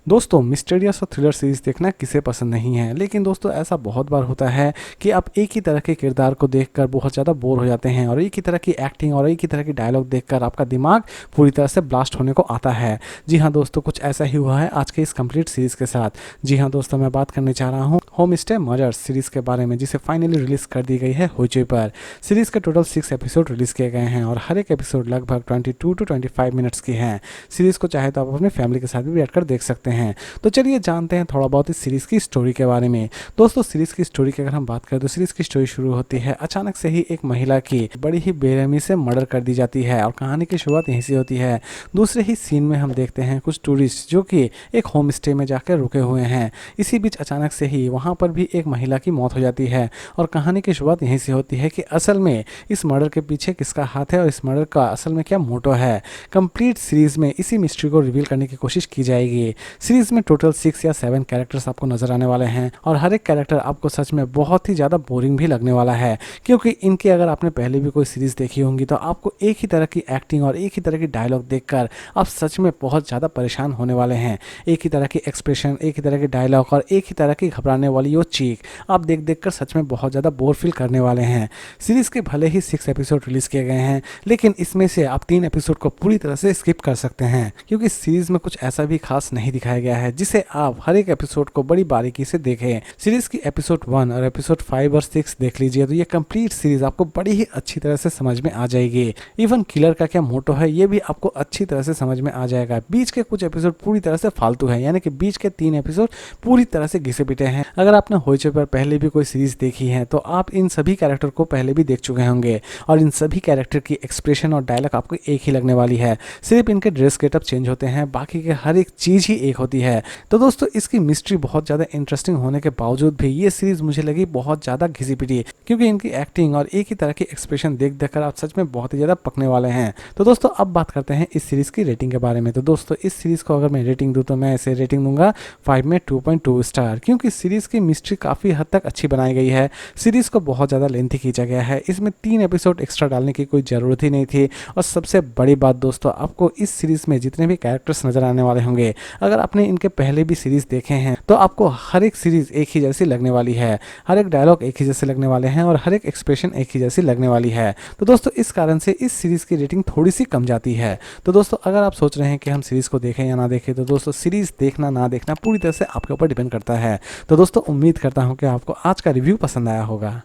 दोस्तों मिस्टीरियस और thriller series देखना किसे पसंद नहीं है, लेकिन दोस्तों ऐसा बहुत बार होता है कि आप एक ही तरह के किरदार को देखकर बहुत ज़्यादा बोर हो जाते हैं और एक ही तरह की एक्टिंग और एक ही तरह की डायलॉग देखकर आपका दिमाग पूरी तरह से ब्लास्ट होने को आता है। जी हाँ दोस्तों, कुछ ऐसा ही हुआ है आज के इस कंप्लीट सीरीज के साथ। जी हाँ दोस्तों, मैं बात करने जा रहा हूँ होम स्टे मर्डर्स सीरीज के बारे में, जिसे फाइनली रिलीज कर दी गई है होइचुई पर। सीरीज के टोटल 6 एपिसोड रिलीज किए गए हैं और हर एक एपिसोड लगभग 22 टू 25 मिनट्स की हैं। सीरीज को चाहे तो आप अपने फैमिली के साथ भी बैठकर देख सकते हैं। तो चलिए जानते हैं थोड़ा बहुत इस सीरीज़ की स्टोरी के बारे में। दोस्तों सीरीज़ की स्टोरी की अगर हम बात करें तो सीरीज़ की स्टोरी शुरू होती है अचानक से ही एक महिला की बड़ी ही बेरहमी से मर्डर कर दी जाती है और कहानी की शुरुआत यहीं से होती है। दूसरे ही सीन में हम देखते हैं कुछ टूरिस्ट जो कि एक होम स्टे में जाकर रुके हुए हैं। इसी बीच अचानक से ही वहाँ पर भी एक महिला की मौत हो जाती है और कहानी की शुरुआत यहीं से होती है कि असल में इस मर्डर के पीछे किसका हाथ है और इस मर्डर का असल में क्या मोटो है। कंप्लीट सीरीज में इसी मिस्ट्री को रिवील करने की कोशिश की जाएगी। सीरीज में टोटल 6 या 7 कैरेक्टर्स आपको नजर आने वाले हैं और हर एक कैरेक्टर आपको सच में बहुत ही ज़्यादा बोरिंग भी लगने वाला है, क्योंकि इनकी अगर आपने पहले भी कोई सीरीज़ देखी होंगी तो आपको एक ही तरह की एक्टिंग और एक ही तरह की डायलॉग देखकर आप सच में बहुत ज़्यादा परेशान होने वाले हैं। एक ही तरह की एक्सप्रेशन, एक ही तरह की डायलॉग और एक ही तरह की घबराने वाली वो चीख आप देख कर सच में बहुत ज़्यादा बोर फील करने वाले हैं। सीरीज़ के भले ही 6 एपिसोड रिलीज़ किए गए हैं, लेकिन इसमें से आप 3 एपिसोड को पूरी तरह से स्किप कर सकते हैं, क्योंकि सीरीज़ में कुछ ऐसा भी खास नहीं दिखाया गया है जिसे आप हर एक एपिसोड को बड़ी बारीकी से देखें। सीरीज की एपिसोड 1 और एपिसोड 5 और 6 देख लीजिए तो ये कंप्लीट सीरीज आपको बड़ी ही अच्छी तरह से समझ में आ जाएगी। इवन किलर का क्या मोटो है ये भी आपको अच्छी तरह से समझ में आ जाएगा। बीच के कुछ एपिसोड पूरी तरह से फालतू है, यानी कि बीच के 3 एपिसोड पूरी तरह से घिसे पिटे हैं। अगर आपने होइचुई पर पहले भी कोई सीरीज देखी है तो आप इन सभी कैरेक्टर को पहले भी देख चुके होंगे और इन सभी कैरेक्टर की एक्सप्रेशन और डायलॉग आपको एक ही लगने वाली है। सिर्फ इनके ड्रेस गेटअप चेंज होते हैं, बाकी के हर एक चीज ही एक होती है। तो दोस्तों इसकी मिस्ट्री बहुत ज़्यादा इंटरेस्टिंग होने के बावजूद भी ये सीरीज़ मुझे लगी बहुत ज़्यादा घिसी पिटी, क्योंकि इनकी एक्टिंग और एक ही तरह की एक्सप्रेशन देख कर आप सच में बहुत ही ज़्यादा पकने वाले हैं। तो दोस्तों अब बात करते हैं इस सीरीज़ की रेटिंग के बारे में। तो दोस्तों इस सीरीज़ को अगर मैं रेटिंग दूँ तो मैं इसे रेटिंग दूंगा 5 में 2.2 स्टार, क्योंकि सीरीज़ की मिस्ट्री काफ़ी हद तक अच्छी बनाई गई है। सीरीज़ को बहुत ज़्यादा लेंथी खींचा गया है, इसमें 3 एपिसोड एक्स्ट्रा डालने की कोई ज़रूरत ही नहीं थी। और सबसे बड़ी बात दोस्तों, आपको इस सीरीज़ में जितने भी कैरेक्टर्स नज़र आने वाले होंगे, अगर आपने इनके पहले भी सीरीज़ देखे हैं तो आपको हर एक सीरीज एक ही जैसी लगने वाली है, हर एक डायलॉग एक ही जैसे लगने वाले हैं और हर एक एक्सप्रेशन एक ही जैसी लगने वाली है। तो दोस्तों इस कारण से इस सीरीज की रेटिंग थोड़ी सी कम जाती है। तो दोस्तों अगर आप सोच रहे हैं कि हम सीरीज को देखें या ना देखें, तो दोस्तों सीरीज देखना ना देखना पूरी तरह से आपके ऊपर डिपेंड करता है। तो दोस्तों उम्मीद करता हूँ कि आपको आज का रिव्यू पसंद आया होगा।